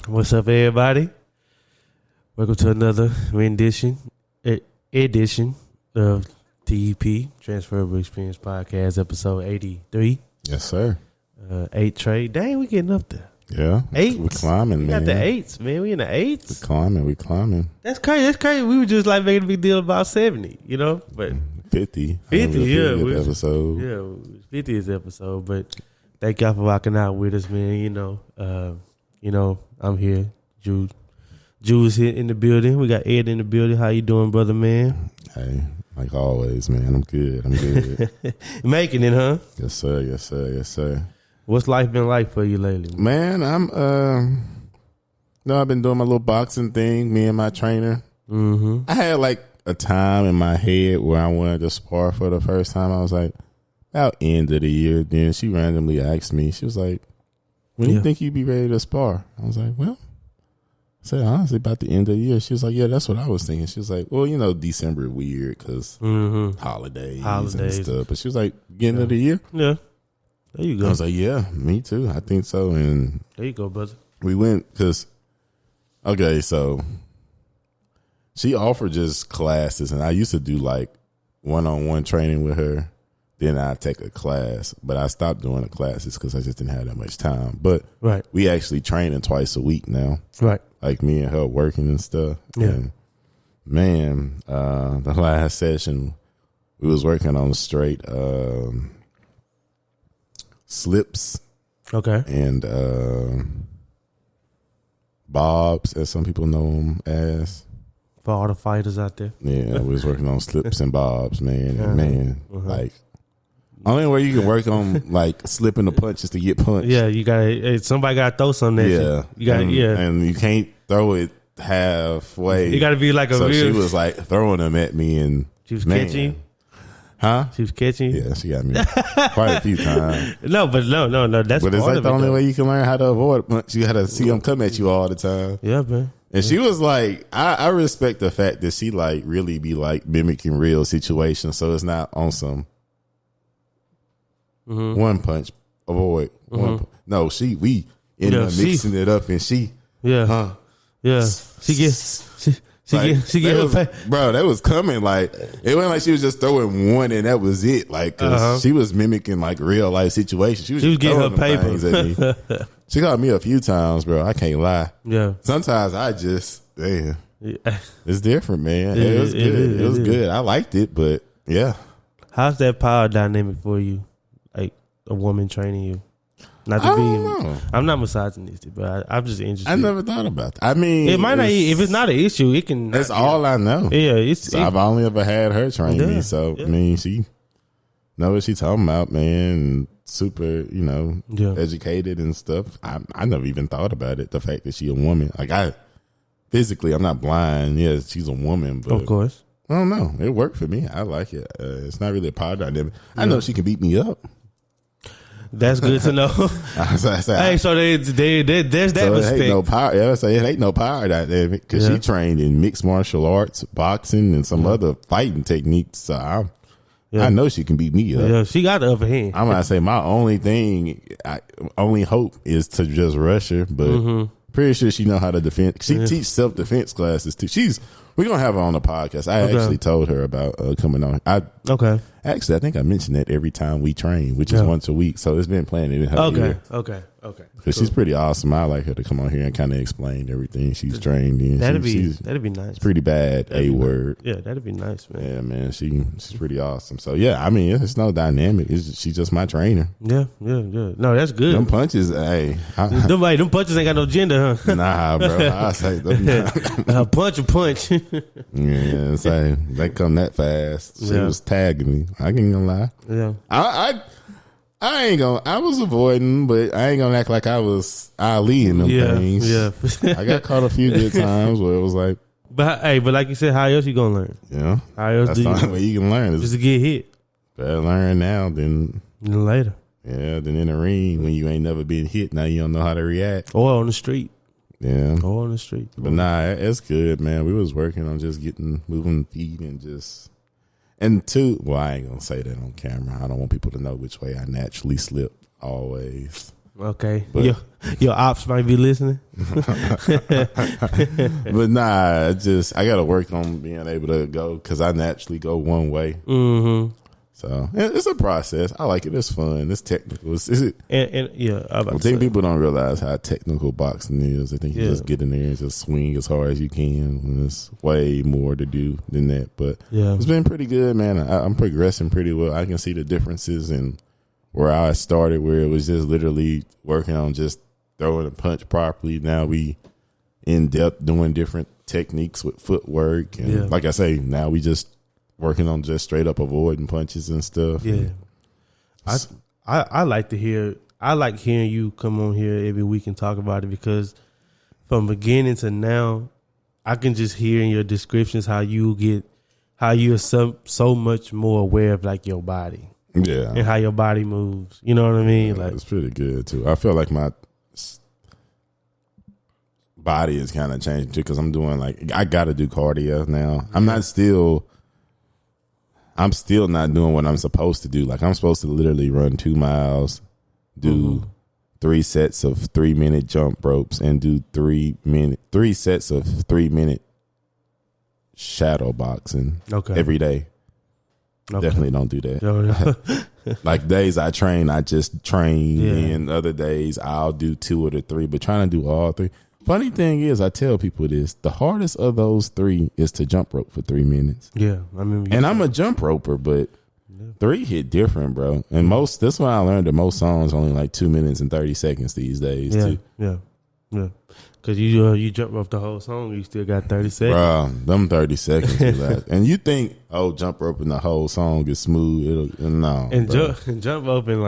What's up, everybody? Welcome to another edition of TEP, Transferable Experience Podcast, episode 83. Yes, sir. 8 trade. Dang, we getting up there. Yeah. Eights. We're climbing, man. We got the 8s, man. We in the 8s. We climbing. That's crazy. We were just like making a big deal about 70, you know? But 50. 50, yeah. Episode. Yeah, 50th episode. But thank y'all for rocking out with us, man. I'm here. Jude's here in the building. We got Ed in the building. How you doing, brother, man? Hey, like always, man. I'm good. Making it, huh? Yes, sir. What's life been like for you lately? Man, I've been doing my little boxing thing, me and my trainer. Mm-hmm. I had like a time in my head where I wanted to spar for the first time. I was like, about end of the year. Then she randomly asked me, she was like, when do you think you'd be ready to spar? I was like, well, I said, honestly, about the end of the year. She was like, yeah, that's what I was thinking. She was like, well, December weird because holidays and stuff. But she was like, beginning of the year? Yeah. There you go. I was like, yeah, me too. I think so. And there you go, brother. we went because, so she offered just classes. And I used to do like one-on-one training with her. Then I take a class, but I stopped doing the classes because I just didn't have that much time. But we actually training twice a week now. Right. Like me and her working and stuff. Yeah. And man, the last session, we was working on straight slips. Okay. And bobs, as some people know them as. For all the fighters out there. Yeah, we was working on slips and bobs, man. And man, like, only way you can work on like slipping the punches to get punched. Yeah, you got somebody got to throw something at you. You got and you can't throw it halfway. You got to be like a real. She was like throwing them at me, and she was catching. Huh? She was catching. Yeah, she got me quite a few times. No. That's but it's like the only way you can learn how to avoid a punch. You got to see them come at you all the time. Yeah, man. And she was like, I respect the fact that she like really be like mimicking real situations, so it's not on some. One punch, avoid. No, we ended up mixing it up, and she, she gets, bro. That was coming. Like it wasn't like she was just throwing one and that was it. Like she was mimicking like real life situations. She was getting her paper. At me. She got me a few times, bro. I can't lie. Yeah. Sometimes I just, it's different, man. It was good. It was good. I liked it, but yeah. How's that power dynamic for you? Like a woman training you? Not to be, I'm not misogynistic, but I'm just interested. I never thought about that. I mean, it might not. If it's not an issue, it can. That's all I know. Yeah, I've only ever had her train me, so I mean, she know what she's talking about, man. Super, educated and stuff. I never even thought about it. The fact that she a woman, like I'm not blind. Yeah, she's a woman, but of course, I don't know. It worked for me. I like it. It's not really a power dynamic. I know she can beat me up. That's good to know. Hey, so there's that respect. Ain't no power. Yeah, it ain't no power dynamic because she trained in mixed martial arts, boxing, and some other fighting techniques. So I know she can beat me up. Yeah, she got the upper hand. I'm gonna say my only hope is to just rush her, but pretty sure she know how to defend. She teach self defense classes too. We're gonna have her on the podcast. I actually told her about coming on. Actually, I think I mentioned that every time we train, which is once a week. So it's been planned in her ear. Okay. Because she's pretty awesome. I like her to come on here and kind of explain everything she's trained in. That'd be nice. It's pretty bad. Word. Yeah, that'd be nice, man. Yeah, man. She's pretty awesome. So yeah, I mean, it's no dynamic. She's just my trainer. Yeah. No, that's good. Them punches, hey. Them punches ain't got no gender, huh? Nah, bro. I say them. Punch. Yeah, say they come that fast. She was tagging me. I ain't gonna lie. Yeah. I ain't gonna. I was avoiding, but I ain't gonna act like I was Ali in them things. Yeah. I got caught a few good times where it was like. But like you said, how else you gonna learn? Yeah. How else That's the only way you can learn. Just to get hit. Better learn now than later. Yeah, then in the ring when you ain't never been hit, now you don't know how to react. Or on the street. Yeah. Or on the street. But nah, it's good, man. We was working on just moving feet and just. And two, well, I ain't gonna say that on camera. I don't want people to know which way I naturally slip always. Okay. But, Your ops might be listening. but nah, I got to work on being able to go because I naturally go one way. Mm-hmm. So it's a process. I like it. It's fun. It's technical. I think people don't realize how technical boxing is. I think you just get in there and just swing as hard as you can. And there's way more to do than that. But it's been pretty good, man. I'm progressing pretty well. I can see the differences in where I started, where it was just literally working on just throwing a punch properly. Now we in depth doing different techniques with footwork. And like I say, now we just working on just straight up avoiding punches and stuff. Yeah. I like hearing you come on here every week and talk about it, because from beginning to now, I can just hear in your descriptions how you're so much more aware of like your body. Yeah. And how your body moves. You know what I mean? Yeah, like it's pretty good too. I feel like my body is kind of changing too, because I'm doing I got to do cardio now. I'm still not doing what I'm supposed to do. Like, I'm supposed to literally run 2 miles, do 3 sets of 3-minute jump ropes, and do 3 sets of 3-minute shadow boxing every day. Okay. Definitely don't do that. Like, days I train, I just train, and other days I'll do 2 or 3, but trying to do all 3. Funny thing is, I tell people this: the hardest of those 3 is to jump rope for 3 minutes. Yeah, I mean, and I'm a jump roper, but 3 hit different, bro. And that's why I learned that most songs only like 2 minutes and 30 seconds these days. Yeah. Because you jump off the whole song, you still got 30 seconds. Bro, them 30 seconds. And you think, jump roping the whole song is smooth. No. And jump roping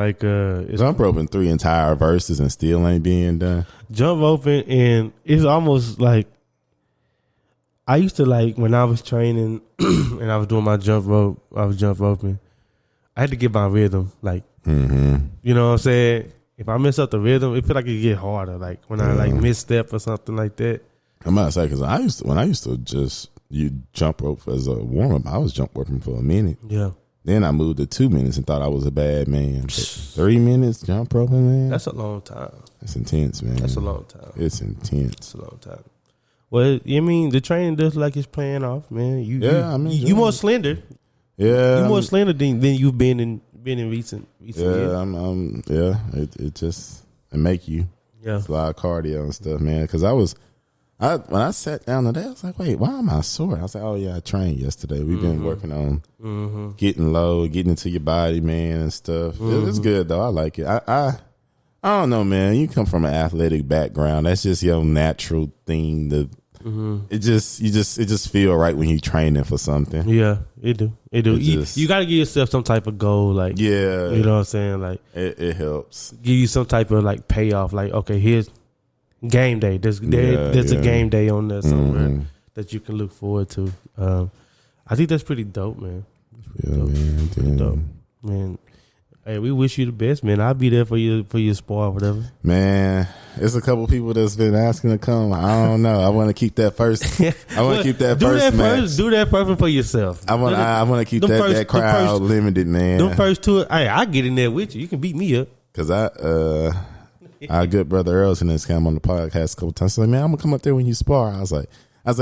jump roping 3 entire verses and still ain't being done. Jump roping, and it's almost like, I used to when I was training and I was doing my jump roping, I had to get my rhythm. You know what I'm saying? If I mess up the rhythm, it feel like it get harder. Like when I misstep or something like that. I'm about to say, because when I used to just jump rope as a warm up, I was jump roping for a minute. Yeah. Then I moved to 2 minutes and thought I was a bad man. But 3 minutes jump roping, man. That's a long time. That's intense, man. That's a long time. It's intense. It's a long time. Well, I mean, the training does like it's paying off, man. You more slender. Yeah. You more slender than you've been in recent years. It make you. Yeah. It's a lot of cardio and stuff, man. Because when I sat down today, I was like, wait, why am I sore? I was like, oh yeah, I trained yesterday. We've been working on getting low, getting into your body, man, and stuff. It's good though. I like it. I don't know, man. You come from an athletic background. That's just your natural thing. It just feel right when you training for something. Yeah, it do. You got to give yourself some type of goal, you know what I'm saying. Like it helps. Give you some type of payoff. Like, okay, here's game day. There's a game day on there somewhere that you can look forward to. I think that's pretty dope, man. Man. Pretty dope, man. Hey, we wish you the best, man. I'll be there for your spar or whatever. Man, there's a couple people that's been asking to come. I don't know. I want to keep that first. I want to keep that first match. Do that first for yourself. I want to keep that crowd limited, man. Them first 2. Hey, I get in there with you. You can beat me up. Cause our good brother Earl's in this came on the podcast a couple times. He's like, man, I'm gonna come up there when you spar. I was like,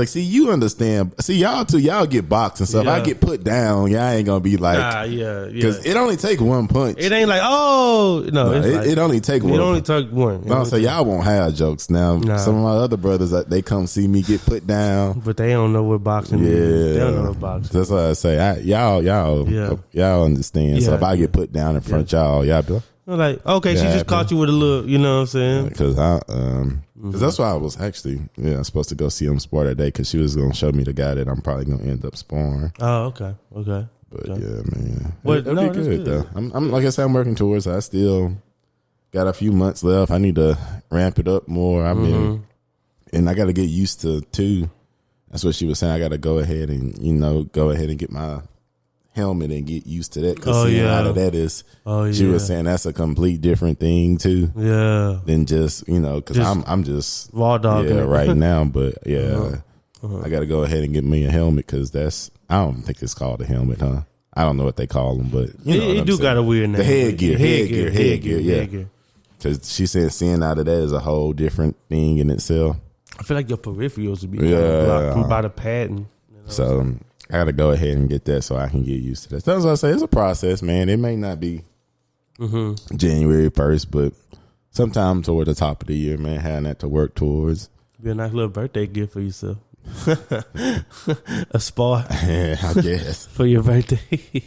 see, you understand. See, y'all too, y'all get boxed and stuff. Yeah. I get put down. Y'all ain't gonna be like, because it only take one punch. It ain't like, it only take one. It only take one. Don't say y'all won't have jokes now. Nah. Some of my other brothers, they come see me get put down, but they don't know what boxing is. They don't know what boxing. That's what I say. Y'all understand. Yeah. So if I get put down in front y'all be like, okay, she just caught you with a look, you know what I'm saying? Because that's why I was actually supposed to go see him spar that day, because she was going to show me the guy that I'm probably going to end up sparring. Oh, okay. But yeah, man, it'll be good though. I'm like I said, I'm working towards it. I still got a few months left. I need to ramp it up more. And I got to get used to too. That's what she was saying. I got to go ahead and get my helmet and get used to that, because out of that is she was saying that's a complete different thing too, than just because I'm just raw dog right now, but I gotta go ahead and get me a helmet, because I don't think it's called a helmet, I don't know what they call them, but it do got a weird name. The headgear. Because she said seeing out of that is a whole different thing in itself. I feel like your peripherals would be kind of blocked by the padding. You know? So I got to go ahead and get that so I can get used to that. That's what I say. It's a process, man. It may not be January 1st, but sometime toward the top of the year, man, having that to work towards. Be a nice little birthday gift for yourself. A spa. Yeah, I guess. For your birthday.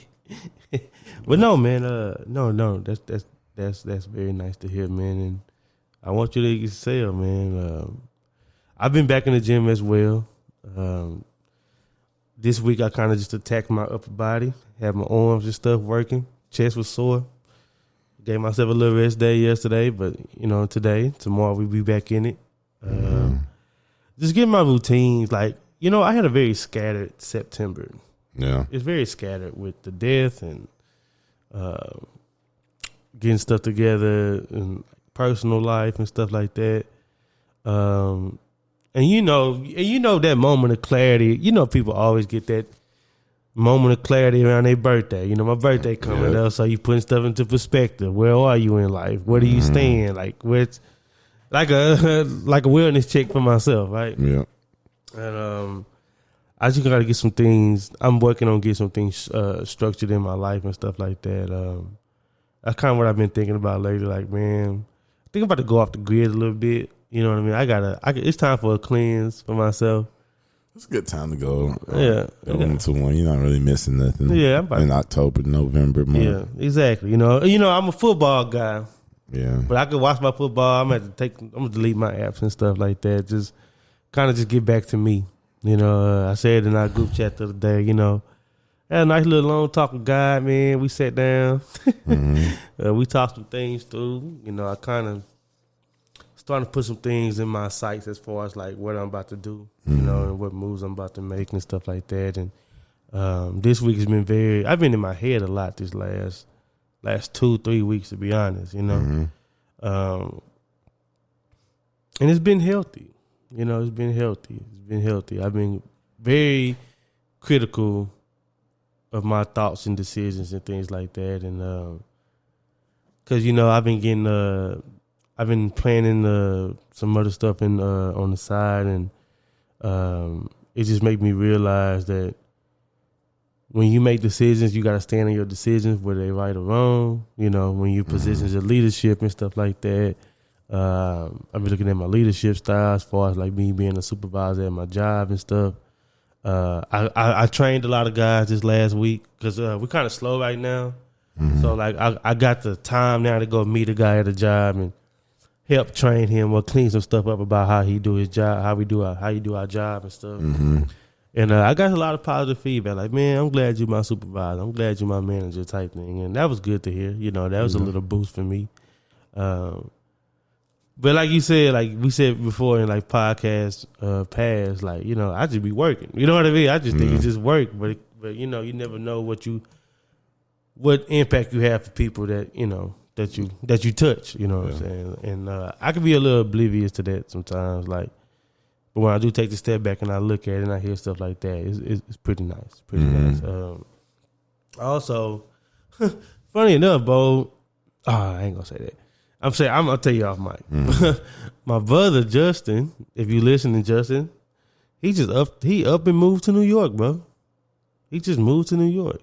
But no, man, no, that's very nice to hear, man. And I want you to excel, man. I've been back in the gym as well. This week I kind of just attacked my upper body, had my arms and stuff working. Chest was sore. Gave myself a little rest day yesterday, but tomorrow we'll be back in it. Just getting my routines, like, I had a very scattered September. Yeah. It's very scattered with the death and getting stuff together and personal life and stuff like that. And that moment of clarity, people always get that moment of clarity around their birthday. My birthday coming up, so you putting stuff into perspective. Where are you in life? Where do you stand? Like, where's like a wellness check for myself, right? Yeah. And I just gotta get some things. I'm working on getting some things structured in my life and stuff like that. That's kind of what I've been thinking about lately. Like, man, I think I'm about to go off the grid a little bit. You know what I mean? It's time for a cleanse for myself. It's a good time to go. Into one. You're not really missing nothing. Yeah, in October, November, month. Yeah, exactly. I'm a football guy. Yeah, but I could watch my football. I'm gonna delete my apps and stuff like that. Just kind of just get back to me. I said in our group chat the other day. Had a nice little long talk with God, man. We sat down. We talked some things through. I kind of starting to put some things in my sights as far as like what I'm about to do, and what moves I'm about to make and stuff like that. And this week has been I've been in my head a lot this last 2-3 weeks, to be honest, and it's been healthy. It's been healthy. I've been very critical of my thoughts and decisions and things like that. And because, I've been planning some other stuff on the side, and it just made me realize that when you make decisions, you got to stand on your decisions, whether they right or wrong. When you positions of leadership and stuff like that. I've been looking at my leadership style as far as like me being a supervisor at my job and stuff. I trained a lot of guys this last week because we're kind of slow right now. So like I got the time now to go meet a guy at a job and help train him or clean some stuff up about how he do his job, how you do our job and stuff. And I got a lot of positive feedback. Like, man, I'm glad you're my supervisor. I'm glad you're my manager type thing. And that was good to hear. That was a little boost for me. But like you said, like we said before in like podcasts past, like, I just be working. You know what I mean? I just think it's just work. But you never know what impact you have for people that, that you touch, what I'm saying? And I can be a little oblivious to that sometimes, like, but when I do take the step back and I look at it and I hear stuff like that, it's pretty nice. Nice. Also, funny enough, Bo, I ain't gonna say that. I'm gonna tell you off mic. My brother Justin, if you listening, Justin, he up and moved to New York, bro. He just moved to New York.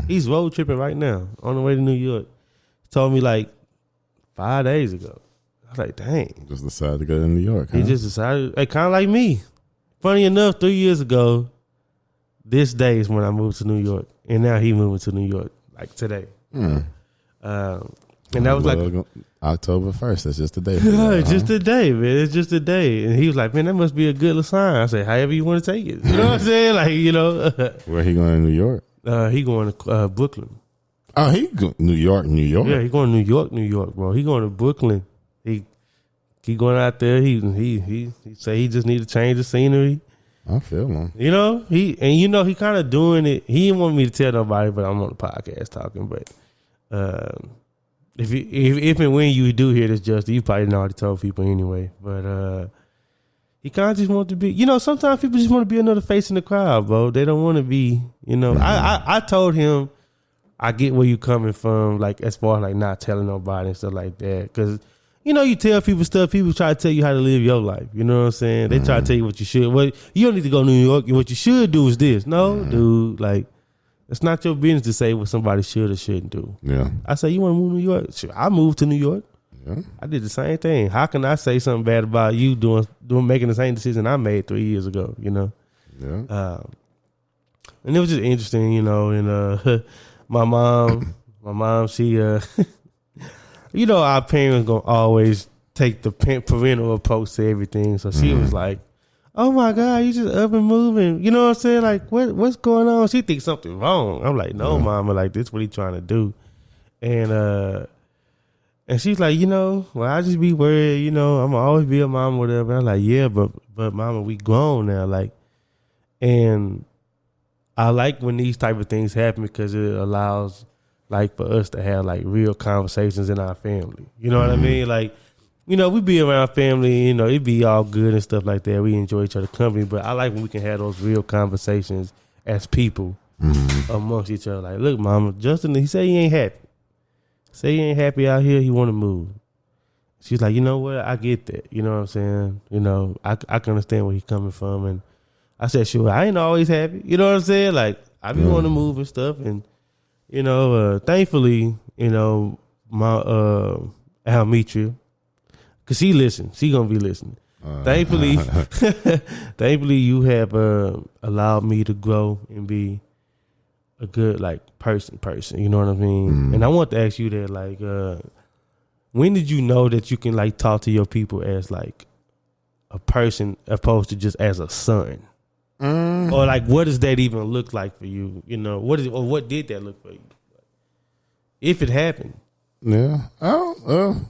He's road tripping right now on the way to New York. He told me like 5 days ago. I was like, dang. Just decided to go to New York, huh? He just decided, kind of like me. Funny enough, 3 years ago, this day is when I moved to New York. And now he moving to New York, like today. And that was like October 1st. That's just a day. It's just a day, man. It's just a day. And he was like, man, that must be a good sign. I said, however you want to take it. You know what I'm saying? Like, Where he going to New York? He going to Brooklyn. Oh, he go New York. Yeah, he going to New York, bro. He going to Brooklyn. He going out there. He say he just need to change the scenery. I feel him. He kind of doing it. He didn't want me to tell nobody, but I'm on the podcast talking. But if and when you do hear this, Justin, you probably already told people anyway. But he kind of just want to be. Sometimes people just want to be another face in the crowd, bro. They don't want to be. I told him I get where you coming from, like as far as like not telling nobody and stuff like that, because you know, you tell people stuff. People try to tell you how to live your life. You know what I'm saying? They try to tell you what you should. Well, you don't need to go to New York. What you should do is this. No, dude. Like, it's not your business to say what somebody should or shouldn't do. Yeah. I say, you want to move to New York? Sure, I moved to New York. Yeah. I did the same thing. How can I say something bad about you making the same decision I made 3 years ago? You know. Yeah. And it was just interesting, you know. And my mom, she, you know, our parents gonna always take the parental approach to everything. So she was like, "Oh my God, you just up and moving." You know what I'm saying? Like, what's going on? She thinks something wrong. I'm like, "No, mama, like this, what he trying to do?" And she's like, you know, well, I just be worried, you know, I'm gonna always be a mom or whatever. And I'm like, yeah, but mama, we grown now, like, and I like when these type of things happen because it allows, like, for us to have like real conversations in our family. You know what I mean? Like, you know, we be around family, you know, it be all good and stuff like that. We enjoy each other's company, but I like when we can have those real conversations as people amongst each other. Like, look, mama, Justin, he said he ain't happy. Say he ain't happy out here, he want to move. She's like, you know what? I get that. You know what I'm saying? You know, I can understand where he's coming from. And I said, sure, I ain't always happy. You know what I'm saying? Like, I be wanting to move and stuff. And, you know, thankfully, you know, my Almetria, because she listens. She going to be listening. Thankfully, thankfully, you have allowed me to grow and be a good like person, you know what I mean? And I want to ask you that, like, when did you know that you can like talk to your people as like a person opposed to just as a son? Or like, what does that even look like for you? You know, what did that look for you? If it happened. Yeah.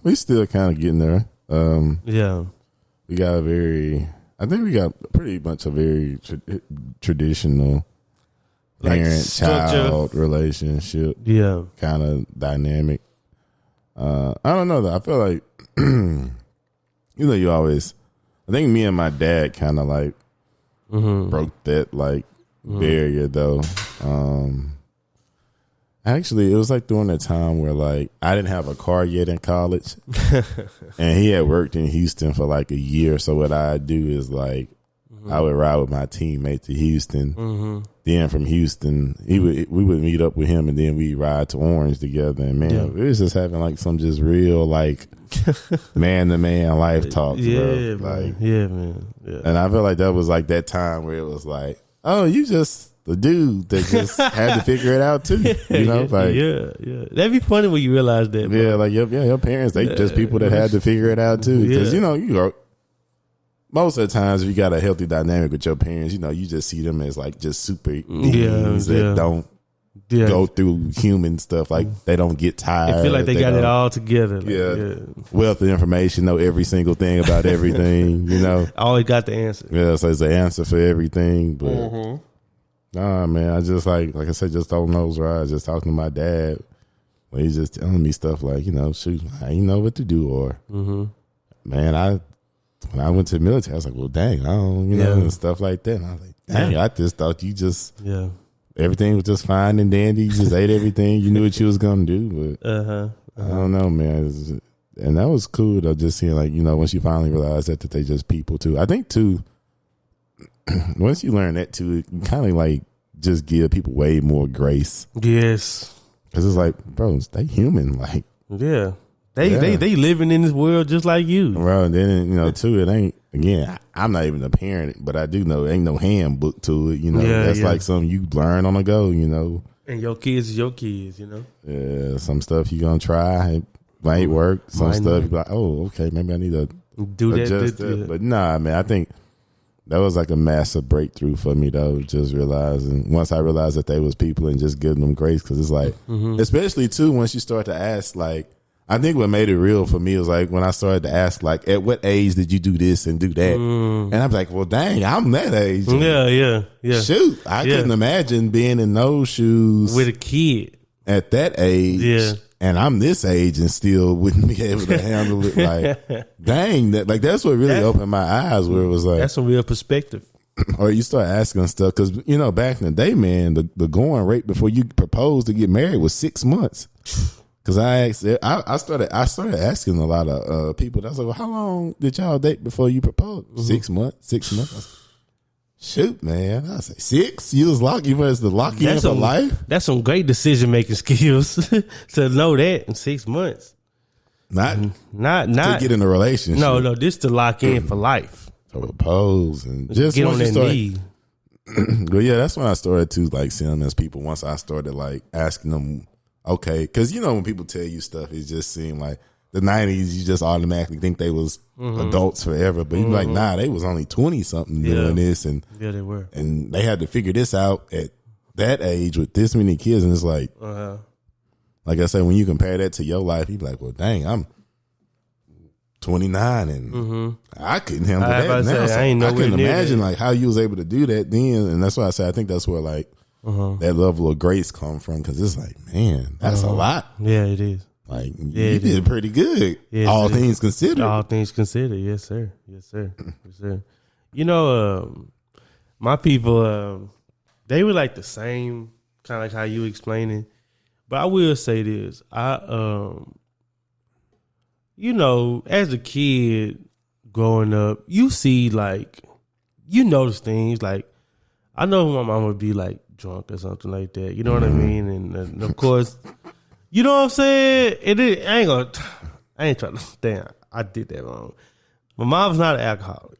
We still kind of getting there. Yeah. We got I think we got pretty much a very traditional parent-child relationship, kind of dynamic. I don't know though. I feel like, you know, I think me and my dad kind of like broke that like barrier though. Actually, it was like during that time where like I didn't have a car yet in college, and he had worked in Houston for like a year. So what I'd do is like I would ride with my teammate to Houston. Then from Houston, we would meet up with him, and then we'd ride to Orange together. And man, it was just having like some just real like man to man life talks, bro. Like, man. Yeah. And I feel like that was like that time where it was like, oh, you just the dude that just had to figure it out too. You know, like that'd be funny when you realize that. Bro. Yeah, like your parents, they just people that had to figure it out too. Because you know most of the times, if you got a healthy dynamic with your parents, you know, you just see them as like just super beings that don't go through human stuff. Like they don't get tired. I feel like they got it all together. Like, wealth of information, know every single thing about everything. You know, always got the answer. Yeah, so it's an answer for everything. But nah, man, I just like I said, just on those rides, just talking to my dad when he's just telling me stuff like, you know, shoot, I ain't know what to do, or man, when I went to the military, I was like, well, dang, I don't, you know, and stuff like that. And I was like, dang, I just thought you just, everything was just fine and dandy. You just ate everything. You knew what you was going to do. But I don't know, man. And that was cool, though, just seeing, like, you know, once you finally realize that they just people, too. I think, too, once you learn that, too, it kind of, like, just give people way more grace. Yes. Because it's like, bro, they human. Like, yeah. They living in this world just like you. Bro, and then, you know, too, it ain't, again, I'm not even a parent, but I do know ain't no handbook to it, you know. That's like something you learn on the go, you know. And your kids is your kids, you know. Yeah, some stuff you gonna try, it might work. Some stuff you be like, oh, okay, maybe I need to adjust that. But nah, man, I think that was like a massive breakthrough for me, though, just realizing, once I realized that they was people and just giving them grace, because it's like, especially, too, once you start to ask, like, I think what made it real for me was like when I started to ask, like, at what age did you do this and do that? And I'm like, well, dang, I'm that age. Yeah. Shoot, I couldn't imagine being in those shoes with a kid at that age. Yeah. And I'm this age and still wouldn't be able to handle it. Like, dang, that's what really opened my eyes, where it was like, that's some real perspective. Or you start asking stuff, because, you know, back in the day, man, the going rate before you proposed to get married was 6 months. Cause I started asking a lot of people. I was like, well, how long did y'all date before you proposed? Mm-hmm. 6 months. 6 months. I was like, shoot, man. I was like, 6? You was you was to lock in for life. That's some great decision making skills to know that in 6 months. Not to get in a relationship. No, this to lock in for life. To propose and just get on that knee. But yeah, that's when I started to like see them as people. Once I started like asking them, okay, because you know when people tell you stuff, it just seemed like the 90s. You just automatically think they was adults forever, but you like, nah, they was only 20 something doing this, and yeah, they were, and they had to figure this out at that age with this many kids, and it's like, like I said, when you compare that to your life, you be like, well, dang, I'm 29 and I couldn't handle that now. So I couldn't imagine like how you was able to do that then, and that's why I say I think that's where like that level of grace come from, because it's like, man, that's a lot. Yeah, it is. Like you did pretty good, all things considered. All things considered, yes sir, yes sir, yes sir. You know, my people, they were like the same, kind of like how you explaining, but I will say this, you know, as a kid growing up, you see like, you notice things like, I know my mom would be like drunk or something like that. You know what I mean? And of course, you know what I'm saying? I ain't trying to, damn, I did that wrong. My mom's not an alcoholic.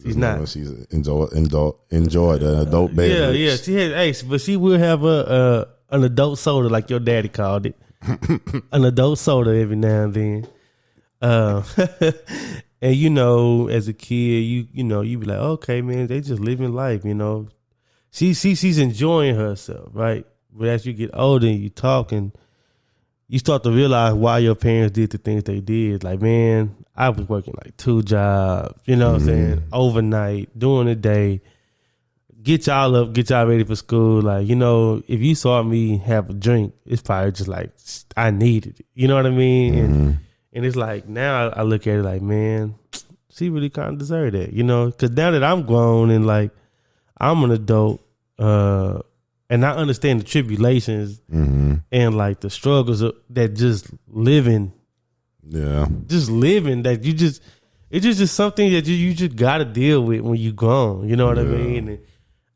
She's not. She's enjoyed an adult beverage. Yeah. She has, but she will have an adult soda, like your daddy called it. An adult soda every now and then. And you know, as a kid, you know, you be like, okay, man, they just living life, you know. She's enjoying herself, right? But as you get older and you talk and you start to realize why your parents did the things they did. Like, man, I was working like 2 jobs, you know what I'm saying? Overnight, during the day, get y'all up, get y'all ready for school. Like, you know, if you saw me have a drink, it's probably just like, I needed it. You know what I mean? And it's like, now I look at it like, man, she really kind of deserved that, you know? Because now that I'm grown and like, I'm an adult, and I understand the tribulations and like the struggles that just living. Yeah. Just living that it's just something that you just got to deal with when you grown. You know what I mean? And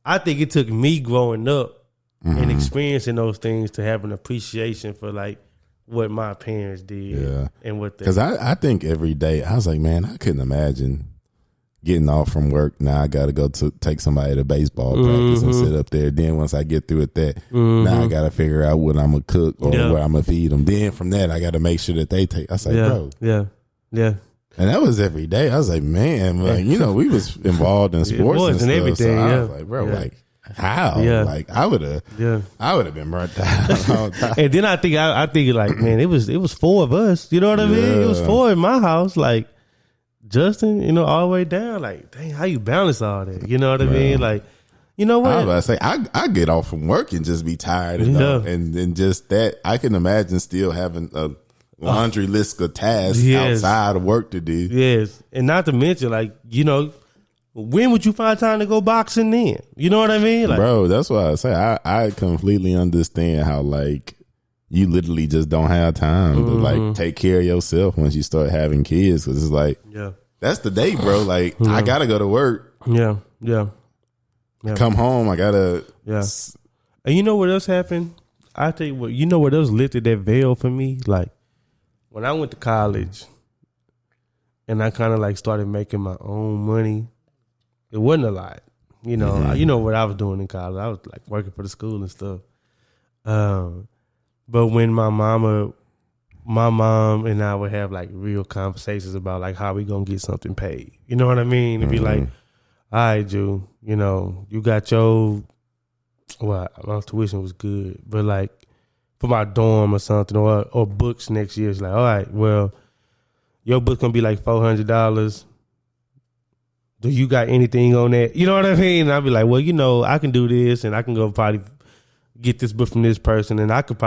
I think it took me growing up and experiencing those things to have an appreciation for like what my parents did and what they. Because I think every day, I was like, man, I couldn't imagine getting off from work. Now I got to go to take somebody to baseball practice and sit up there. Then once I get through with that, now I got to figure out what I'm going to cook or what I'm going to feed them. Then from that, I got to make sure that they take. I was like, bro. Yeah. And that was every day. I was like, man, like, you know, we was involved in sports and stuff. Everything, so I was like, bro, like, how? Like, I would have been burnt out. And then I think like, man, it was 4 of us. You know what I mean? It was 4 in my house. Like, Justin, you know, all the way down. Like, dang, how you balance all that? You know what I mean? Like, you know what? I was about to say, I get off from work and just be tired and just that. I can imagine still having a laundry list of tasks outside of work to do. Yes, and not to mention, like, you know, when would you find time to go boxing then? You know what I mean? Like, bro, that's why I say I completely understand how like you literally just don't have time to like take care of yourself once you start having kids, because it's like, that's the day, bro. Like I gotta go to work. Yeah. Come home, I gotta. And you know what else happened? I tell you what. You know what else lifted that veil for me? Like when I went to college, and I kind of like started making my own money. It wasn't a lot, you know. You know what I was doing in college. I was like working for the school and stuff. But when my mom and I would have like real conversations about like how we gonna get something paid. You know what I mean? It'd be like, all right, Jew, you know, you got my tuition was good, but like for my dorm or something or books next year, it's like, all right, well, your book's gonna be like $400. Do you got anything on that? You know what I mean? And I'd be like, well, you know, I can do this and I can go probably get this book from this person, and I got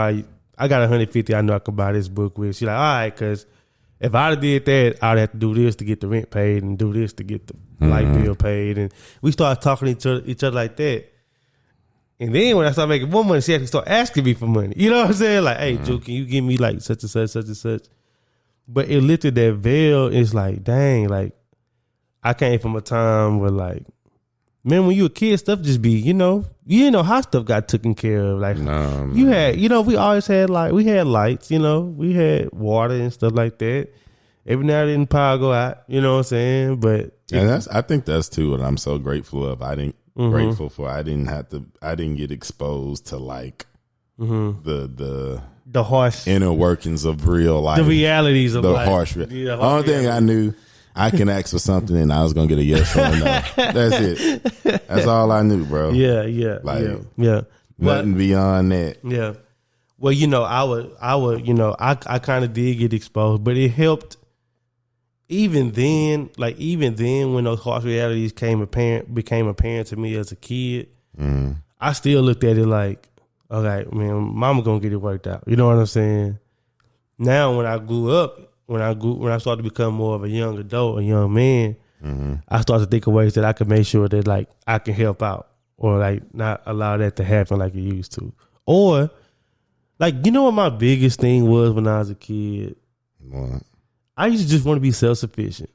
150. I know I can buy this book with. She's like, all right, because if I'd did that, I'd have to do this to get the rent paid and do this to get the light bill paid. And we started talking to each other like that. And then when I start making more money, she actually start asking me for money. You know what I'm saying? Like, hey, Joe, can you give me like such and such, such and such? But it lifted that veil. It's like, dang, like I came from a time where like, man, when you a kid, stuff just be, you didn't know how stuff got taken care of. Like you had, we always had we had lights, we had water and stuff like that. Every now and then power go out, you know what I'm saying? But I think that's too what I'm so grateful of. Grateful for. I didn't get exposed to like the harsh inner workings of real life, the realities of the life. harsh. The only thing I knew, I can ask for something and I was gonna get a yes or a no. That's it. That's all I knew, bro. Yeah. Nothing beyond that. Yeah. Well, I kind of did get exposed, but it helped. Even then, when those harsh realities became apparent to me as a kid, I still looked at it like, okay, man, mama gonna get it worked out. You know what I'm saying? Now, when I grew up, when I started to become more of a young adult, a young man, I started to think of ways that I could make sure that like I can help out or like not allow that to happen like it used to. Or like, what my biggest thing was when I was a kid? What? I used to just want to be self-sufficient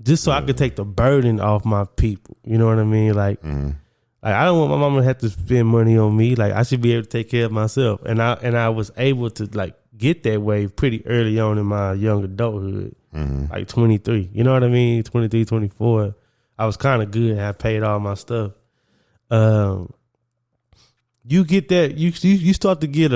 just so I could take the burden off my people. You know what I mean? Like I don't want my mama to have to spend money on me. Like I should be able to take care of myself. And I was able to like get that way pretty early on in my young adulthood, like 23. You know what I mean? 23, 24. I was kind of good. I paid all my stuff. You get that. You start to get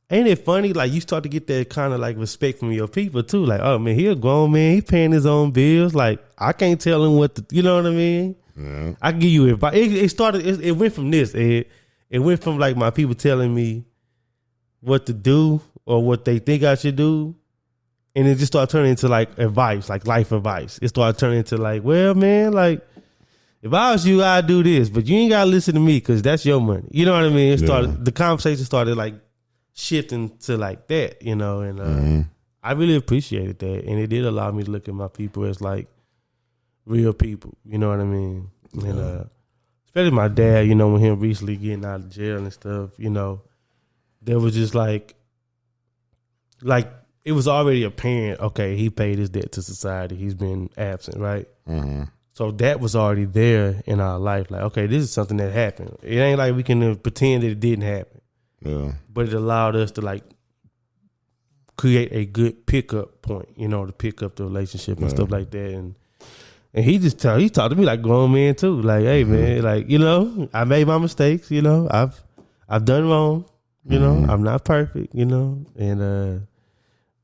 ain't it funny? Like you start to get that kind of like respect from your people too. Like, oh man, he a grown man. He paying his own bills. Like I can't tell him what to. You know what I mean? Yeah. I can give you advice. It went from this. It went from like my people telling me what to do or what they think I should do, and it just started turning into like advice, like life advice. It started turning into like, well, man, like if I was you, I'd do this, but you ain't gotta listen to me because that's your money. You know what I mean? The conversation started like shifting to like that, and I really appreciated that, and it did allow me to look at my people as like real people. You know what I mean? Yeah. And especially my dad, when him recently getting out of jail and stuff, there was just like it was already apparent. Okay, he paid his debt to society. He's been absent, right? So that was already there in our life. Like, okay, this is something that happened. It ain't like we can pretend that it didn't happen. Yeah. But it allowed us to like create a good pickup point, to pick up the relationship and stuff like that. And he talked to me like grown man too. Like, hey man, like, I made my mistakes, I've done wrong, I'm not perfect, and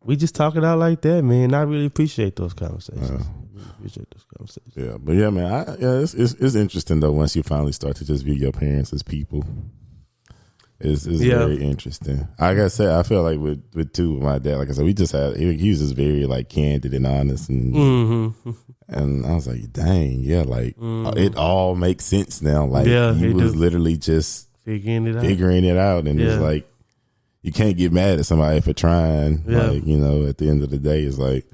we just talk it out like that, man. I really appreciate those conversations. Yeah, but yeah, man, it's interesting though once you finally start to just view your parents as people. It's very interesting. Like I said, I feel like with my dad, like I said, we just had he was just very like candid and honest, and and I was like, dang, yeah, like it all makes sense now. Like he was literally just figuring it out, and it's like you can't get mad at somebody for trying. Like at the end of the day, it's like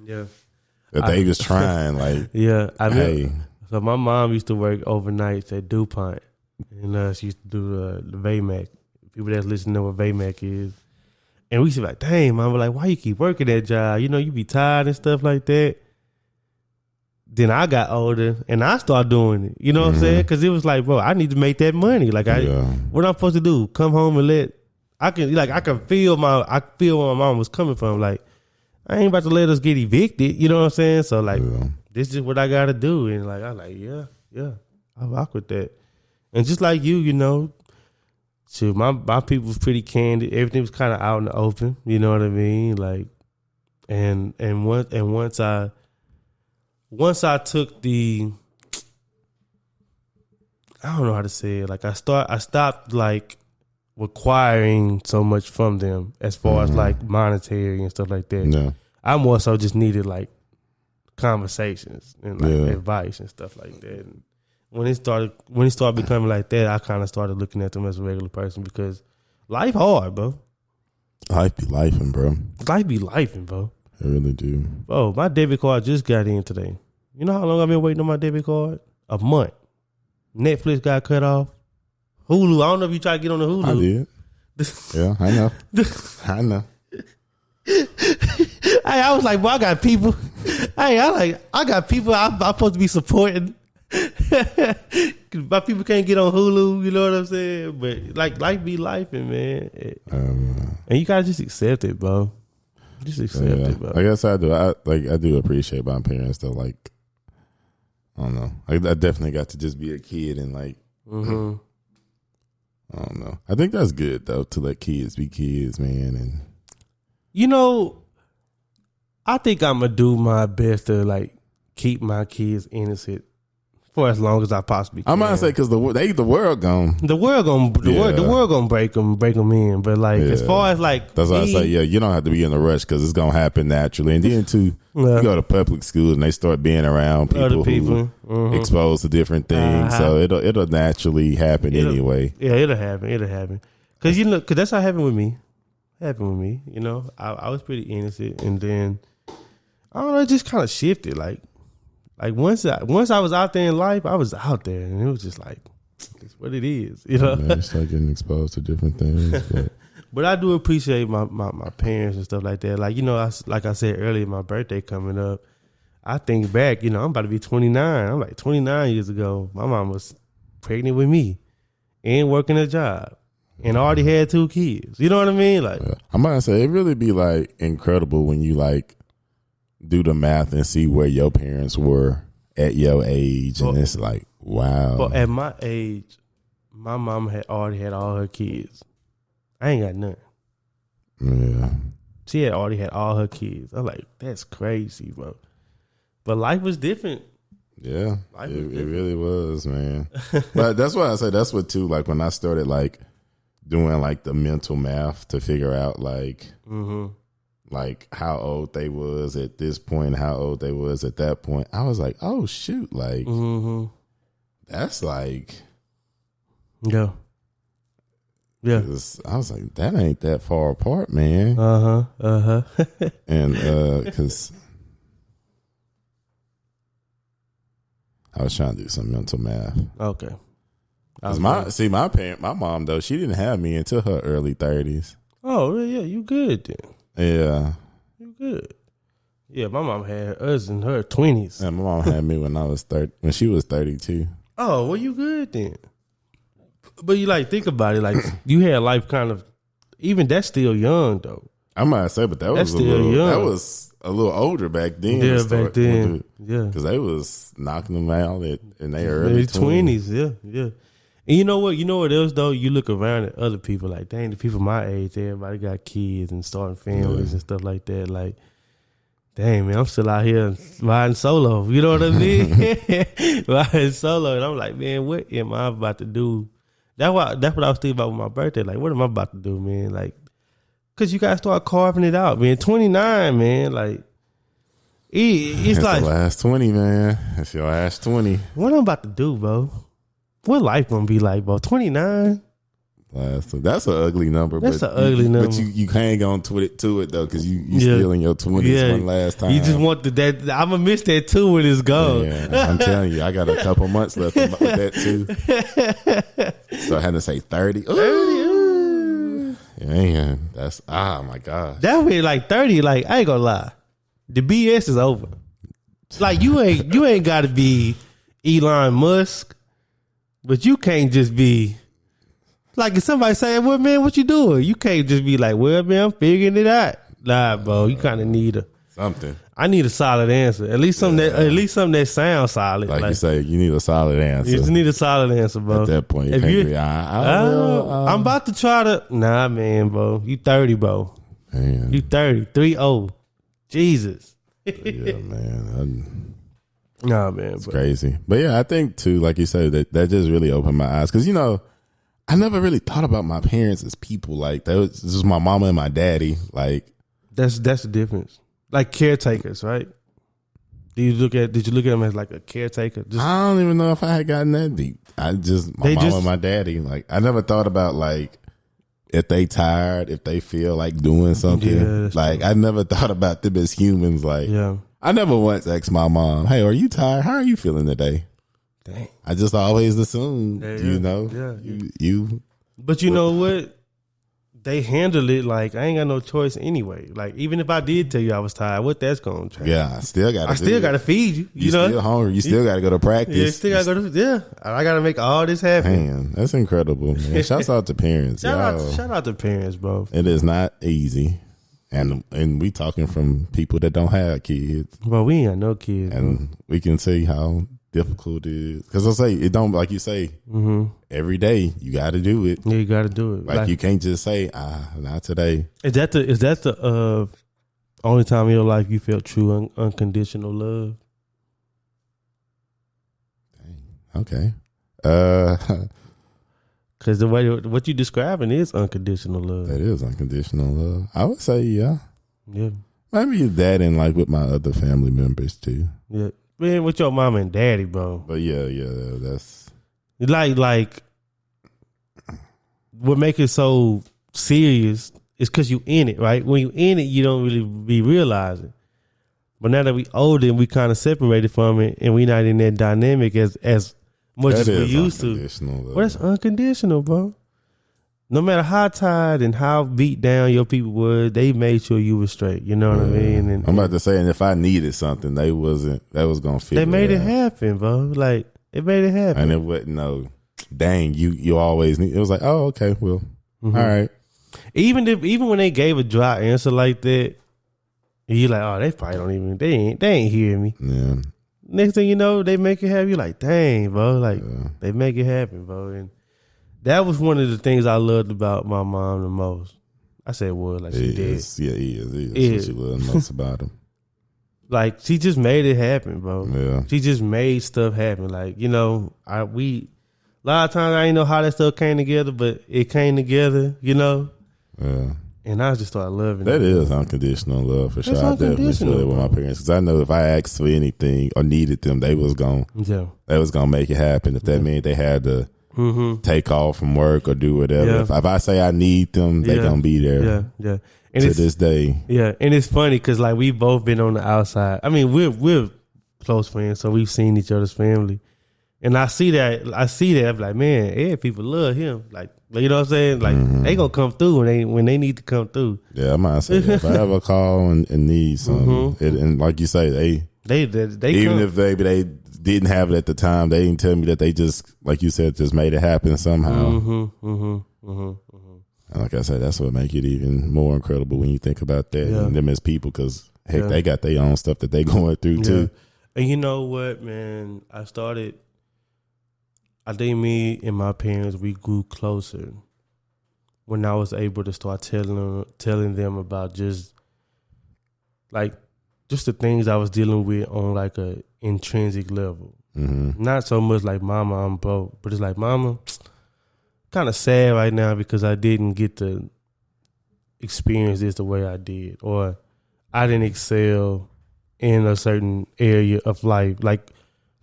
that they was trying. Like So my mom used to work overnights at DuPont, and she used to do the VAMAC. People that's listening to what VAMAC is. And we used to be like, dang, mom, like, why you keep working that job? You be tired and stuff like that. Then I got older and I started doing it. You know what I'm saying? Because it was like, bro, I need to make that money. Like, what I'm supposed to do? Come home and I can feel where my mom was coming from. Like, I ain't about to let us get evicted. You know what I'm saying? So, like, this is what I got to do. And, like, I'm like, yeah, I rock with that. And just like you, so my people was pretty candid. Everything was kind of out in the open. You know what I mean? Like, and once I took the, I don't know how to say it. Like I stopped like requiring so much from them as far as like monetary and stuff like that. Yeah. I more so just needed like conversations and like advice and stuff like that. And when it started becoming like that, I kind of started looking at them as a regular person because life hard, bro. Life be lifing, bro. Life be lifing, bro. I really do. Bro, my debit card just got in today. You know how long I've been waiting on my debit card? A month. Netflix got cut off. Hulu. I don't know if you try to get on the Hulu. I did. Yeah, I know. I know. Hey, I was like, boy, I got people. Hey, I got people I'm supposed to be supporting. My people can't get on Hulu, you know what I'm saying? But like life be lifing, man. And you gotta just accept it, bro. Just accept it, bro. I guess I do. I do appreciate my parents though. Like, I don't know. I definitely got to just be a kid and like, I don't know. I think that's good though, to let kids be kids, man. And you know, I think I'm gonna do my best to like keep my kids innocent for as long as I possibly can. I'm gonna say because the world gone. The world gonna break them in. But like as far as like that's why I say you don't have to be in a rush because it's gonna happen naturally. And then too, you go to public school and they start being around people who exposed to different things, so it'll naturally happen anyway. Yeah, it'll happen. Because because that's how it happened with me. You know, I was pretty innocent, and then I don't know, it just kind of shifted. Like once I was out there in life, I was out there, and it was just like it's what it is. You know, man, you start getting exposed to different things. But I do appreciate my parents and stuff like that. Like, you know, like I said earlier, my birthday coming up. I think back, you know, I'm about to be 29. I'm like 29 years ago. My mom was pregnant with me and working a job. And already had 2 kids. You know what I mean? Like, I'm gonna say it really be like incredible when you like do the math and see where your parents were at your age, and it's like, wow. But at my age, my mom had already had all her kids. I ain't got nothing. Yeah, she had already had all her kids. I'm like, that's crazy, bro. But life was different. Yeah, it really was, man. But that's why I say that's what too. Like when I started like doing like the mental math to figure out like like how old they was at this point, how old they was at that point, I was like, oh shoot, like that's like yeah. I was like, that ain't that far apart, man. And because I was trying to do some mental math. Okay. My mom though, she didn't have me until her early 30s. Oh yeah, you good then. Yeah, you good. Yeah, my mom had us in her 20s. And my mom had me when she was 32. Oh, well, you good then. But you like think about it, like you had life kind of. Even that's still young though. I might say, but that was a little older back then. Yeah, back then. Yeah, because they was knocking them out in their early 20s. Yeah. And you know what else though? You look around at other people, like, dang, the people my age, everybody got kids and starting families and stuff like that. Like, dang, man, I'm still out here riding solo. You know what I mean? Riding solo. And I'm like, man, what am I about to do? That's what I was thinking about with my birthday. Like, what am I about to do, man? Like, because you got to start carving it out, man. 29, man. Like, it's like the last 20, man. It's your last 20. What I'm about to do, bro? What life gonna be like, bro? 29. That's an ugly number. That's an ugly number. But you can't go to it though, because you still in your 20s one last time. You just want that. I'm gonna miss that too when it's gone. Yeah, I'm telling you, I got a couple months left with that too. So I had to say 30. 30. Man, that's my God. That would be like 30. Like, I ain't gonna lie, the BS is over. Like you ain't got to be Elon Musk, but you can't just be. Like if somebody saying, well, man, what you doing? You can't just be like, well, man, I'm figuring it out. Nah, bro, you kind of need something. I need a solid answer. At least something that sounds solid. Like you say, you need a solid answer. You just need a solid answer, bro. At that point, you can't be. I'm about to try to. Nah, man, bro. You 30, bro. Man. You 30. 3-0. Jesus. Yeah, man. Nah, man. It's crazy. But yeah, I think too, like you said, that just really opened my eyes. Because, I never really thought about my parents as people. Like that was just my mama and my daddy. Like that's the difference. Like caretakers, right? Did you look at them as like a caretaker? I don't even know if I had gotten that deep. My mama and my daddy. Like I never thought about like if they tired, if they feel like doing something. Yeah, like true. I never thought about them as humans. Like I never once asked my mom, "Hey, are you tired? How are you feeling today?" Dang. I just always assumed, Yeah. you. But you know what? They handle it like I ain't got no choice anyway. Like even if I did tell you I was tired, what that's gonna change? Yeah, I still got to feed you. You know, still hungry. You still got to go to practice. Yeah, still got to go to. Yeah, I got to make all this happen. Man, that's incredible, man. Shouts out to parents. Shout out to parents, bro. It is not easy, and we talking from people that don't have kids. Well, we ain't got no kids, and we can see how difficult it is. Because I say it don't, like you say, every day you got to do it. Yeah, you got to do it. Like you can't just say, not today. Is that the only time in your life you felt true unconditional love? Dang. Okay. Because the way what you describing is unconditional love. That is unconditional love. I would say, yeah. Yeah. Maybe that and like with my other family members too. Yeah. Man, with your mama and daddy, bro. But yeah, that's like what make it so serious is because you in it, right? When you in it, you don't really be realizing. But now that we older and we kind of separated from it, and we not in that dynamic as much as we used to. Well, that's unconditional, bro. No matter how tired and how beat down your people were, they made sure you were straight. You know what I mean? And I'm about to say, and if I needed something, they was gonna fit. They made it happen, bro. Like it made it happen, and it wasn't no. Dang, you always need. It was like, oh, okay, well, all right. Even when they gave a dry answer like that, you like, oh, they probably don't even. They ain't hearing me. Yeah. Next thing you know, they make it happen. You like, dang, bro. Like they make it happen, bro. And that was one of the things I loved about my mom the most. I said, "Well, like she did." Yeah, he is. That's what she loved most about him. Like she just made it happen, bro. Yeah, she just made stuff happen. Like a lot of times I didn't know how that stuff came together, but it came together. Yeah. And I just started loving that. That is unconditional love for sure. I definitely feel it with my parents because I know if I asked for anything or needed them, they was gonna make it happen. If that meant they had to. Take off from work or do whatever. Yeah. If I say I need them, they gonna be there. Yeah. And to this day. Yeah, and it's funny because like we've both been on the outside. I mean, we're close friends, so we've seen each other's family, and I see that. I'm like, man, people love him. Like, you know what I'm saying? Like they gonna come through when they need to come through. Yeah, I might say if I ever call and need something, and like you say, they even if they didn't have it at the time, they didn't tell me that they just, like you said, just made it happen somehow. And like I said, that's what make it even more incredible when you think about that and them as people, because they got their own stuff that they going through too. And you know what, man? I think me and my parents, we grew closer when I was able to start telling them about just the things I was dealing with on like a intrinsic level. Not so much like, mama, I'm broke, but it's like, mama, kind of sad right now because I didn't get to experience this the way I did, or I didn't excel in a certain area of life. Like,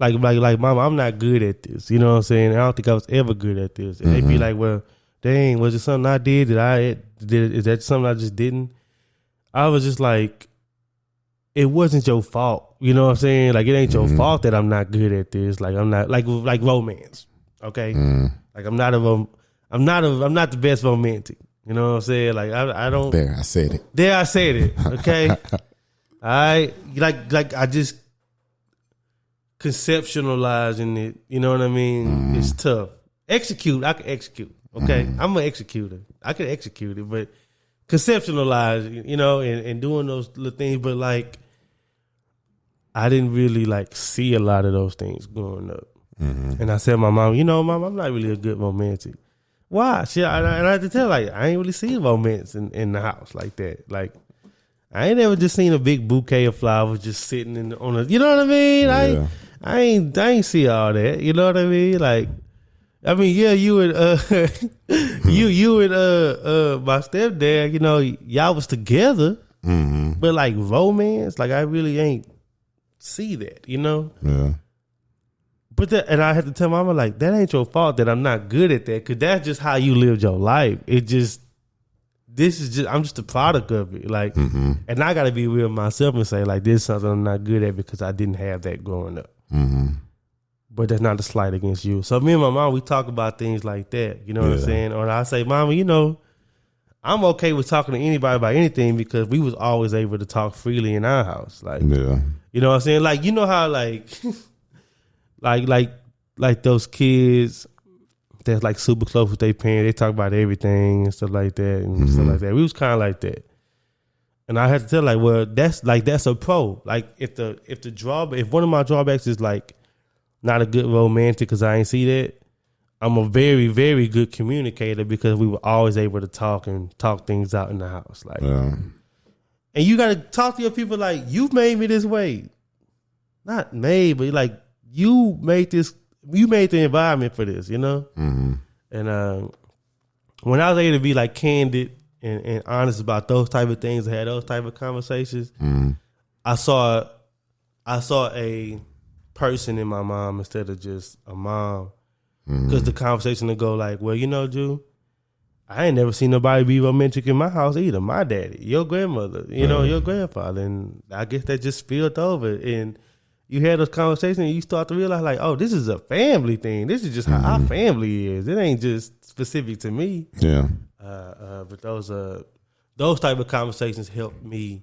mama, I'm not good at this. You know what I'm saying? I don't think I was ever good at this. And they be like, well, dang, was it something I did is that something I just didn't? I was just like, it wasn't your fault. You know what I'm saying? Like, it ain't your fault that I'm not good at this. Like, I'm not like romance. Okay. Like I'm not the best romantic. You know what I'm saying? Like I don't. There, I said it. Okay. Like I just conceptualizing it. You know what I mean? It's tough. I can execute. Okay. I'm an executor. I can execute it, but conceptualize, and doing those little things. But like, I didn't really like see a lot of those things growing up. And I said, my mom, mom, I'm not really a good romantic. Why? And I had to tell her, like, I ain't really seen romance in the house like that. Like, I ain't ever just seen a big bouquet of flowers just sitting on a, you know what I mean? Yeah. I ain't see all that. You know what I mean? Like, I mean, yeah, you and you and my stepdad, y'all was together, but like romance, like I really ain't see that, Yeah. But and I had to tell mama, like, that ain't your fault that I'm not good at that, because that's just how you lived your life. I'm just a product of it. Like, and I got to be real with myself and say, like, this is something I'm not good at because I didn't have that growing up. but that's not a slight against you. So me and my mom, we talk about things like that. You know what I'm saying? Or I say, Mama, you know, I'm okay with talking to anybody about anything because we was always able to talk freely in our house. Like, you know what I'm saying? Like, you know how like, like those kids that's like super close with their parents. They talk about everything and stuff like that and stuff like that. We was kind of like that. And I had to tell like, well, that's a pro. Like if one of my drawbacks is like not a good romantic because I ain't see that, I'm a very, very good communicator because we were always able to talk things out in the house. Like, and you got to talk to your people like, you've made me this way. Not made, but like, you made the environment for this, you know? Mm-hmm. And when I was able to be like candid and honest about those type of things, and had those type of conversations, I saw a person in my mom instead of just a mom. Because the conversation would go like, well, you know, Drew, I ain't never seen nobody be romantic in my house either. My daddy, your grandmother, you know, your grandfather. And I guess that just spilled over. And you had those conversations and you start to realize like, oh, this is a family thing. This is just how our family is. It ain't just specific to me. Yeah. But those type of conversations help me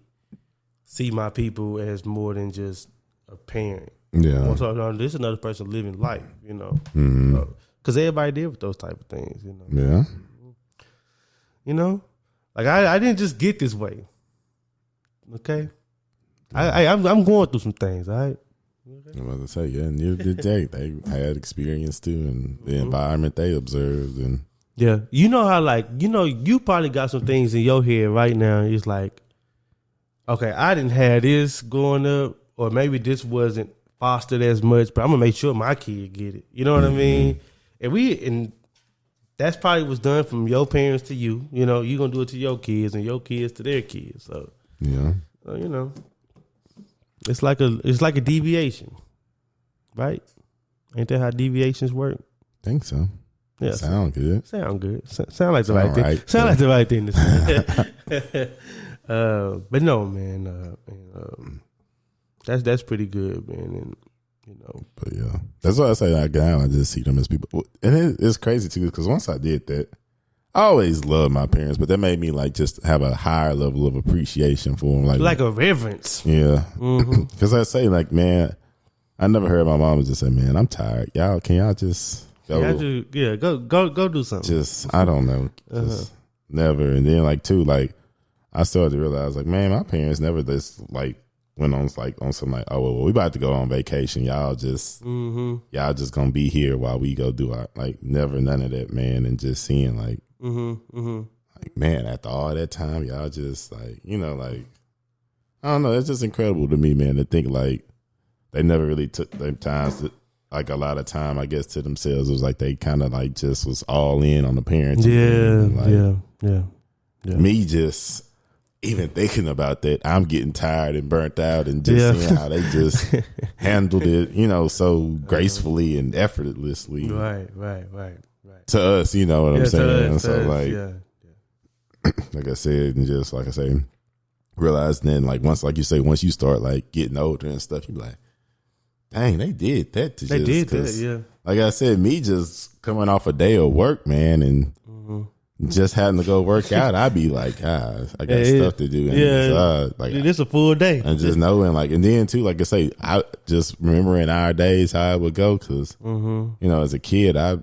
see my people as more than just a parent. Yeah. So this is another person living life, you know. Because everybody deal with those type of things, you know. Yeah. You know? Like I didn't just get this way. Okay? I'm going through some things, all right? Okay. I was about to say, yeah, neither did Jay. They had experience too and the environment they observed and yeah. You know how like, you know, you probably got some things in your head right now. It's like, okay, I didn't have this growing up, or maybe this wasn't fostered as much, but I'm gonna make sure my kid get it. You know what I mean? And that's probably was done from your parents to you. You know, you gonna do it to your kids and your kids to their kids. So yeah, so, you know, it's like a deviation, right? Ain't that how deviations work? Think so. Yeah, sound good. Sound good. Sound like the right thing. Sound like the right thing to say. But no, man. That's pretty good, man. And you know, but yeah, that's why I say like now I just see them as people, and it's crazy too because once I did that, I always loved my parents, but that made me like just have a higher level of appreciation for them, like a reverence. Yeah, because I say like, man, I never heard my mom just say, "Man, I'm tired. Can y'all just go? Go do something." Just I don't know, just never. And then like too, like I started to realize like, man, my parents never just like went on like on some like, oh well, we about to go on vacation. Y'all just gonna be here while we go do our like never none of that, man. And just seeing like, like man, after all that time, y'all just like, you know, like I don't know. It's just incredible to me, man, to think like they never really took their times to, like a lot of time, I guess, to themselves. It was like they kind of like just was all in on the parents. Yeah. Me just even thinking about that, I'm getting tired and burnt out, and just seeing how they just handled it, you know, so gracefully and effortlessly. Right. To us, you know what I'm saying? Us, so like, like I said, and just like I say, realizing then like once you start like getting older and stuff, you be like, dang, they did that. They did that, yeah. Like I said, me just coming off a day of work, man, and just having to go work out, I'd be like, I got stuff to do. And like it's a full day. And just knowing, like, and then too, like I say, I just remembering our days how I would go, because you know, as a kid, I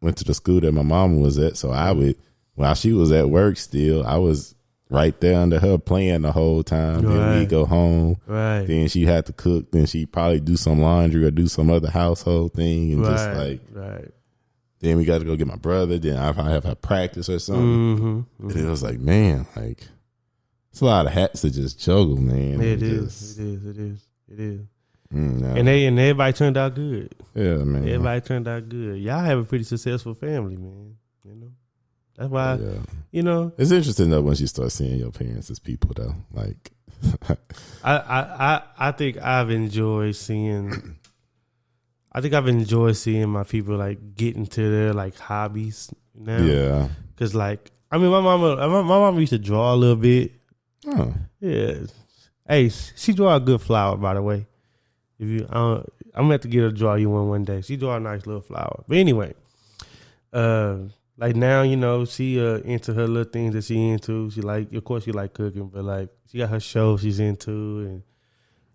went to the school that my mom was at, so I would, while she was at work still, I was right there under her playing the whole time. Right. Then we'd go home. Right. Then she had to cook. Then she'd probably do some laundry or do some other household thing, and just like Then we got to go get my brother. Then I probably have to practice or something. And it was like, man, like it's a lot of hats to just juggle, man. It is. No. And everybody turned out good. Yeah, man. Everybody turned out good. Y'all have a pretty successful family, man. You know, that's why. You know, it's interesting though once you start seeing your parents as people, though. Like, I think I've enjoyed seeing. I think I've enjoyed seeing my people like get into their like hobbies now. Yeah, because like I mean, my mama used to draw a little bit. Oh, yeah. Hey, she draw a good flower, by the way. If you I'm gonna have to get her to draw you one day. She draw a nice little flower. But anyway, like now, you know, she into her little things that she into. She like, of course, she like cooking, but like she got her show she's into,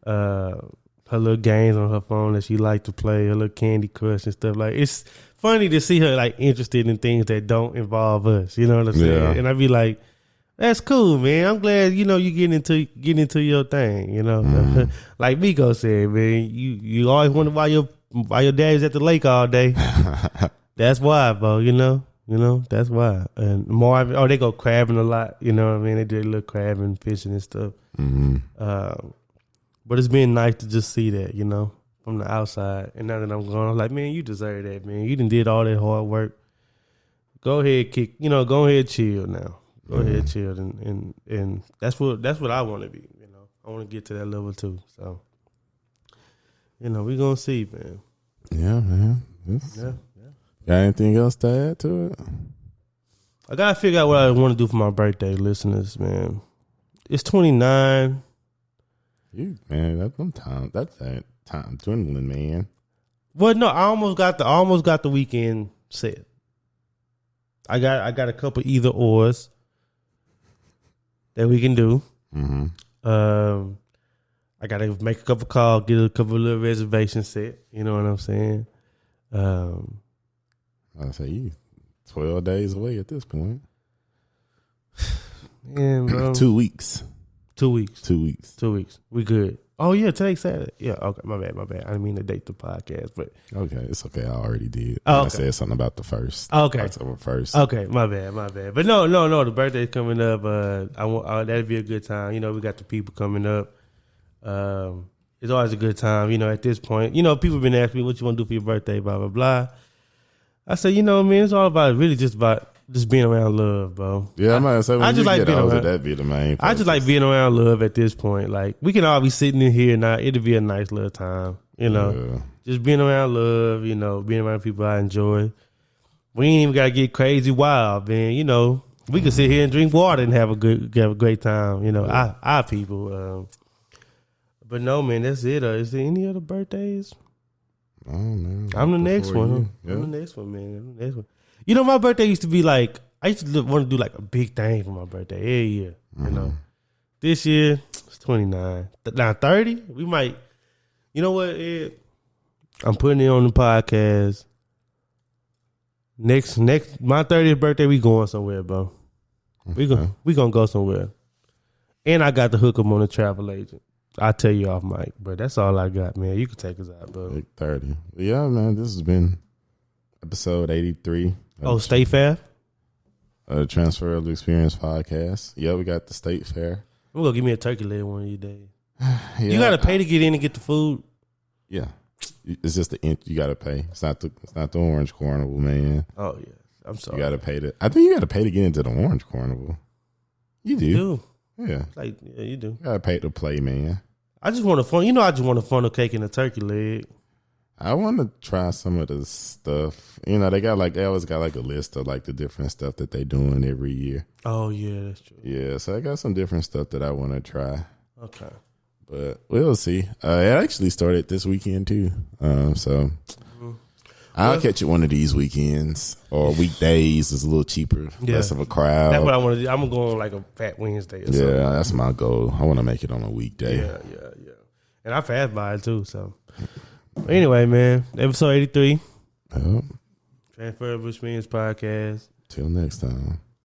and her little games on her phone that she like to play, her little Candy Crush and stuff. Like, it's funny to see her like interested in things that don't involve us. You know what I'm saying? Yeah. And I be like, that's cool, man. I'm glad, you know, you getting into your thing, you know. Like Miko said, man, you always wonder why your daddy's at the lake all day. That's why, bro, you know, that's why. And more, they go crabbing a lot, you know what I mean? They do a little crabbing, fishing and stuff. But it's been nice to just see that, you know, from the outside. And now that I'm going, I'm like, man, you deserve that, man. You done did all that hard work. Go ahead, go ahead, chill now. Go ahead, chill, and that's what I want to be. You know, I want to get to that level too. So, you know, we gonna see, man. Yeah, man. Yeah. Got anything else to add to it? I gotta figure out what I want to do for my birthday, listeners. Man, it's 29. Man, that's that time dwindling, man. Well, no, I almost got the weekend set. I got a couple either ors that we can do. I gotta make a couple calls, get a couple little reservations set. You know what I'm saying? I say you 12 days away at this point. Man, bro. 2 weeks. 2 weeks. 2 weeks. 2 weeks. We good. Oh yeah, today's Saturday. Yeah, okay. My bad. I didn't mean to date the podcast, but okay, it's okay. I already did. Oh, okay. I said something about the first. Okay, October 1st. Okay, my bad. But no. The birthday's coming up. That'd be a good time. You know, we got the people coming up. It's always a good time. You know, at this point, you know, people been asking me what you want to do for your birthday, blah blah blah. I say, you know, man, it's all about really just being around love, bro. Yeah, I might say when I just like being around. That'd be the main focus. I just like being around love at this point. Like, we can all be sitting in here now. It'll be a nice little time, you know. Yeah. Just being around love, you know, being around people I enjoy. We ain't even gotta get crazy wild, man. You know, we can sit here and drink water and have a great time. You know, our people. But no, man, that's it. Is there any other birthdays? Oh man, I'm the next one. Yeah. I'm the next one, man. I'm the next one. You know, my birthday used to be like, I used to want to do like a big thing for my birthday every year. You know, this year it's 29. Now 30, we might. You know what, Ed? I'm putting it on the podcast. Next, my 30th birthday, we going somewhere, bro. We gonna go somewhere. And I got the hook 'em on a travel agent. I'll tell you off mic, but that's all I got, man. You can take us out, bro. Big 30. Yeah, man, this has been episode 83. Oh, State Fair? Transferable Experience podcast. Yeah, we got the State Fair. I'm going to give me a turkey leg one of these days. Yeah, you got to pay to get in and get the food? Yeah. It's just you got to pay. It's not the Orange Carnival, man. Oh, yeah. I'm sorry. You got to pay I think you got to pay to get into the Orange Carnival. You do. You do. Yeah. Yeah, you do. You got to pay to play, man. I just want a funnel cake and a turkey leg. I want to try some of the stuff. You know, they always got like a list of like the different stuff that they doing every year. Oh yeah, that's true. Yeah, so I got some different stuff that I want to try. Okay. But we'll see. It actually started this weekend too. So I'll catch it one of these weekends or weekdays. It's a little cheaper, less of a crowd. That's what I want to do. I'm going on like a Fat Wednesday or something. Yeah, that's my goal. I want to make it on a weekday. Yeah. And I fast by it too, so. Anyway, man, episode 83. Yep. Transferable Experience podcast. Till next time.